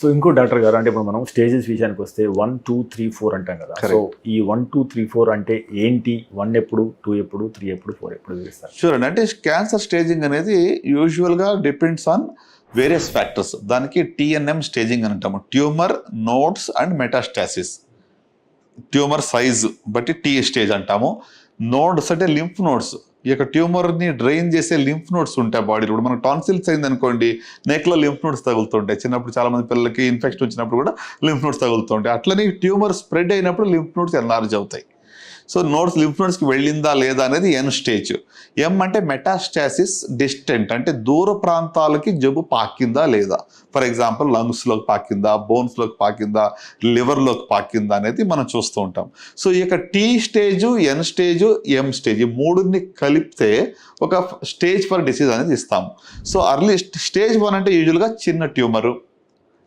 So ఇంకో doctor గారు, అంటే ఇప్పుడు మనం స్టేజెస్ విషయానికి వస్తే 1, 2, 3, 4 అంటాం కదా. సో ఈ 1, 2, 3, 4 అంటే ఏంటి? 1 ఎప్పుడు, 2 ఎప్పుడు, 3 ఎప్పుడు, 4 ఎప్పుడు చూస్తారు? షూర్ అండి. అంటే క్యాన్సర్ స్టేజింగ్ అనేది యూజువల్గా డిపెండ్స్ ఆన్ వేరియస్ ఫ్యాక్టర్స్. దానికి TNM స్టేజింగ్ అని అంటాము, tumour, nodes and metastasis. Tumour size బట్టి T స్టేజ్ అంటాము. నోడ్స్ అంటే లింఫ్ నోడ్స్, ఈ యొక్క ట్యూమర్ని డ్రైన్ చేసే లింఫ్ నోడ్స్ ఉంటాయి బాడీలో. ఇప్పుడు మనకు టాన్సిల్స్ అయింది అనుకోండి, నెక్లో లింఫ్ నోడ్స్ తగులుతుంటాయి. చిన్నప్పుడు చాలా మంది పిల్లలకి ఇన్ఫెక్షన్ వచ్చినప్పుడు కూడా లింఫ్ నోడ్స్ తగులుతుంటాయి. అట్లనే ట్యూమర్ స్ప్రెడ్ అయినప్పుడు లింఫ్ నోడ్స్ ఎన్లార్జ్ అవుతాయి. సో నోడ్స్ లింఫ్ నోడ్స్కి వెళ్ళిందా లేదా అనేది N స్టేజ్. M అంటే మెటాస్టాసిస్ డిస్టెంట్, అంటే దూర ప్రాంతాలకి జబ్బు పాకిందా లేదా. ఫర్ ఎగ్జాంపుల్ లంగ్స్లోకి పాకిందా, బోన్స్లోకి పాకిందా, లివర్లోకి పాకిందా అనేది మనం చూస్తూ ఉంటాం. సో ఈ యొక్క T stage, N stage, M stage, ఈ మూడుని కలిపితే ఒక స్టేజ్ ఫర్ డిసీజ్ అనేది ఇస్తాము. సో అర్లీ స్టేజ్ 1 అంటే యూజువల్గా చిన్న ట్యూమరు,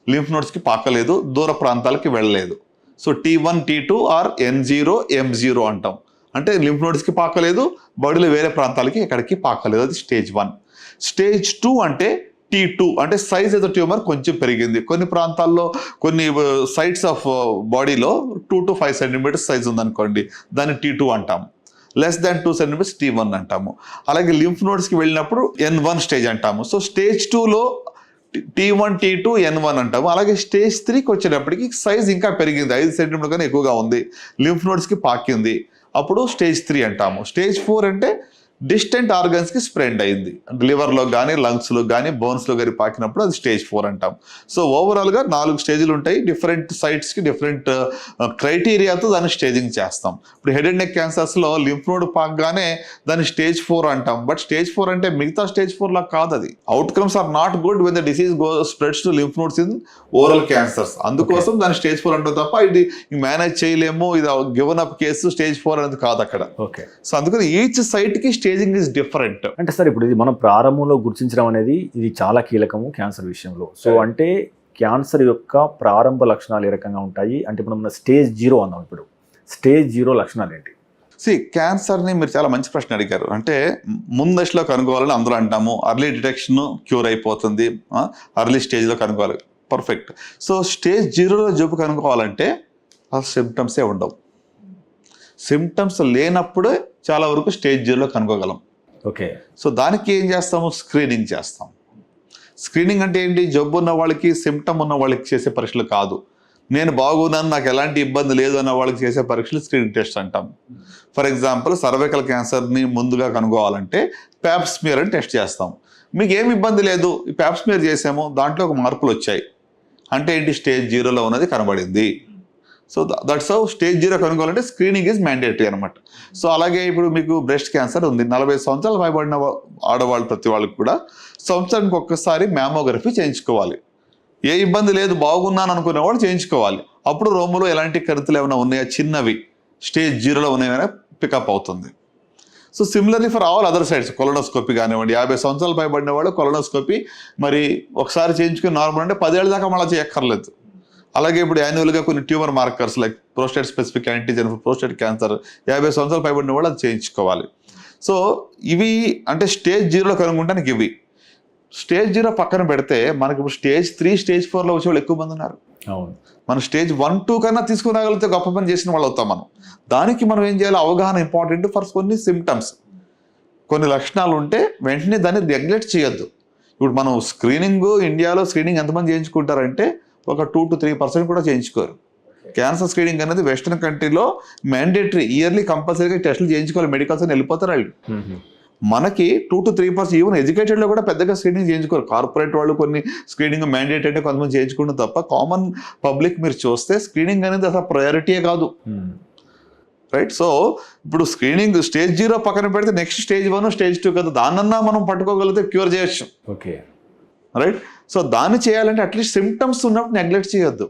లింఫ్ నోడ్స్కి పాకలేదు, దూర ప్రాంతాలకి వెళ్ళలేదు. So T1, T2 are N0, M0 అంటాం. అంటే లింఫ్ నోడ్స్కి పాకలేదు, బాడీలో వేరే ప్రాంతాలకి ఎక్కడికి పాకలేదు, అది స్టేజ్ 1. స్టేజ్ 2 అంటే T2, అంటే సైజ్ ఆఫ్ ద ట్యూమర్ కొంచెం పెరిగింది. కొన్ని ప్రాంతాల్లో కొన్ని సైడ్స్ ఆఫ్ బాడీలో 2 to 5 సెంటీమీటర్స్ సైజ్ ఉందనుకోండి, దాన్ని T2 అంటాం. లెస్ దాన్ 2 సెంటీమీటర్స్ T1 అంటాము. అలాగే లింఫ్ నోడ్స్కి వెళ్ళినప్పుడు N1 స్టేజ్ అంటాము. సో స్టేజ్ 2లో T1, T2, N1 అంటాము. అలాగే స్టేజ్ 3కి వచ్చేటప్పటికి సైజ్ ఇంకా పెరిగింది, 5 సెంటీమీటర్ కన్నా ఎక్కువగా ఉంది, లింఫ్ నోడ్స్కి పాకింది, అప్పుడు స్టేజ్ 3 అంటాము. స్టేజ్ 4 అంటే డిస్టెంట్ ఆర్గన్స్కి స్ప్రెడ్ అయింది, లివర్లో కానీ, లంగ్స్లో కానీ, బోన్స్లో కానీ పాకినప్పుడు అది స్టేజ్ 4 అంటాం. సో ఓవరాల్గా 4 స్టేజ్లు ఉంటాయి. డిఫరెంట్ సైట్స్కి డిఫరెంట్ క్రైటీరియాతో దాన్ని స్టేజింగ్ చేస్తాం. ఇప్పుడు హెడ్ అండ్ నెక్ క్యాన్సర్స్లో లింఫ్ నోడ్ పాకగానే దాన్ని స్టేజ్ 4 అంటాం. బట్ స్టేజ్ 4 అంటే మిగతా స్టేజ్ 4 లా కాదు. అది outcomes are not good when the disease spreads to lymph nodes in oral cancers. అందుకోసం దాన్ని స్టేజ్ 4 అంటాం తప్ప ఇది మేనేజ్ చేయలేము, ఇది గివన్ అప్ కేసు స్టేజ్ 4 అనేది కాదు అక్కడ. ఓకే. సో అందుకని ఈచ్ సైట్కి స్టేజింగ్ ఇస్ డిఫరెంట్. అంటే సార్, ఇప్పుడు ఇది మనం ప్రారంభంలో గుర్తించడం అనేది ఇది చాలా కీలకము క్యాన్సర్ విషయంలో. సో అంటే క్యాన్సర్ యొక్క ప్రారంభ లక్షణాలు ఏ రకంగా ఉంటాయి? అంటే ఇప్పుడు మనం స్టేజ్ 0 అన్నాం, ఇప్పుడు స్టేజ్ 0 లక్షణాలు ఏంటి? క్యాన్సర్ని మీరు చాలా మంచి ప్రశ్న అడిగారు. అంటే ముందు దశలో కనుక్కోవాలని అందరూ అంటాము, అర్లీ డిటెక్షన్ క్యూర్ అయిపోతుంది, అర్లీ స్టేజ్లో కనుక్కోవాలి, పర్ఫెక్ట్. సో స్టేజ్ 0లో జబ్బు కనుక్కోవాలంటే అసలు సిమ్టమ్సే ఉండవు. సిమ్టమ్స్ లేనప్పుడే చాలా వరకు స్టేజ్ 0లో కనుక్కోగలం. ఓకే. సో దానికి ఏం చేస్తాము? స్క్రీనింగ్ చేస్తాం. స్క్రీనింగ్ అంటే ఏంటి? జబ్బు ఉన్న వాళ్ళకి, సిమ్టమ్ ఉన్న వాళ్ళకి చేసే పరీక్షలు కాదు. నేను బాగున్నాను, నాకు ఎలాంటి ఇబ్బంది లేదు అన్న వాళ్ళకి చేసే పరీక్షలు స్క్రీనింగ్ టెస్ట్ అంటాం. ఫర్ ఎగ్జాంపుల్ సర్వైకల్ క్యాన్సర్ని ముందుగా కనుక్కోవాలంటే ప్యాప్ స్మియర్ అని టెస్ట్ చేస్తాం. మీకు ఏమి ఇబ్బంది లేదు, ఈ ప్యాప్ స్మియర్ చేసాము, దాంట్లో ఒక మార్పులు వచ్చాయి అంటే ఏంటి? స్టేజ్ 0లో ఉన్నది కనబడింది. సో దట్స్ హౌ స్టేజ్ 0 కనుక్కోవాలంటే స్క్రీనింగ్ ఈజ్ మ్యాండేటరీ అనమాట. సో అలాగే ఇప్పుడు మీకు బ్రెస్ట్ క్యాన్సర్ ఉంది, 40 సంవత్సరాలు పైబడిన ఆడవాళ్ళు ప్రతి వాళ్ళకి కూడా సంవత్సరానికి ఒక్కసారి మ్యామోగ్రఫీ చేయించుకోవాలి. ఏ ఇబ్బంది లేదు, బాగున్నాను అనుకునే వాళ్ళు చేయించుకోవాలి. అప్పుడు రొమ్ములో ఎలాంటి కణితులు ఏమైనా ఉన్నాయా, చిన్నవి స్టేజ్ 0లో ఉన్నాయైనా పికప్ అవుతుంది. So similarly for all other sides, colonoscopy కానివ్వండి, 50 సంవత్సరాలు పైబడిన వాళ్ళు కొలనోస్కోపీ మరి ఒకసారి చేయించుకుని నార్మల్ అంటే 10 ఏళ్ళ దాకా మళ్ళీ చేయక్కర్లేదు. అలాగే ఇప్పుడు యాన్యువల్గా కొన్ని tumour markers like prostate specific antigen for prostate cancer 50 సంవత్సరాలు పైబడిన వాళ్ళు అది చేయించుకోవాలి. సో ఇవి అంటే స్టేజ్ 0లో కనుక్కుంటానికి ఇవి. స్టేజ్ 0 పక్కన పెడితే మనకి ఇప్పుడు స్టేజ్ 3, స్టేజ్ 4లో వచ్చే వాళ్ళు ఎక్కువ మంది ఉన్నారు. అవును. మనం స్టేజ్ 1, 2 కన్నా తీసుకురాగలిగితే గొప్ప పని చేసిన వాళ్ళు అవుతాం మనం. దానికి మనం ఏం చేయాలి? అవగాహన ఇంపార్టెంట్. ఫర్ కొన్ని సిమ్టమ్స్, కొన్ని లక్షణాలు ఉంటే వెంటనే దాన్ని నెగ్లెక్ట్ చేయొద్దు. ఇప్పుడు మనం స్క్రీనింగ్, ఇండియాలో స్క్రీనింగ్ ఎంతమంది చేయించుకుంటారంటే ఒక 2 to 3% కూడా చేయించుకోరు. క్యాన్సర్ స్క్రీనింగ్ అనేది వెస్టర్న్ కంట్రీలో మ్యాండేటరీ, ఇయర్లీ కంపల్సరీగా టెస్టులు చేయించుకోవాలి, మెడికల్స్ అని వెళ్ళిపోతారు వాళ్ళు. మనకి 2 to 3%, ఈవెన్ ఎడ్యుకేటెడ్లో కూడా పెద్దగా స్క్రీనింగ్ చేయించుకోరు. కార్పొరేట్ వాళ్ళు కొన్ని స్క్రీనింగ్ మ్యాండేట్ అంటే కొంతమంది చేయించుకుంటారు తప్ప కామన్ పబ్లిక్ మీరు చూస్తే స్క్రీనింగ్ అనేది అసలు ప్రయారిటీయే కాదు. రైట్. సో ఇప్పుడు స్క్రీనింగ్ స్టేజ్ 0 పక్కన పెడితే నెక్స్ట్ స్టేజ్ 1, స్టేజ్ 2 కదా, దాన్నన్నా మనం పట్టుకోగలిగితే క్యూర్ చేయొచ్చు. ఓకే. రైట్. సో దాన్ని చేయాలంటే అట్లీస్ట్ సిమ్టమ్స్ ఉన్నప్పుడు నెగ్లెక్ట్ చేయొద్దు.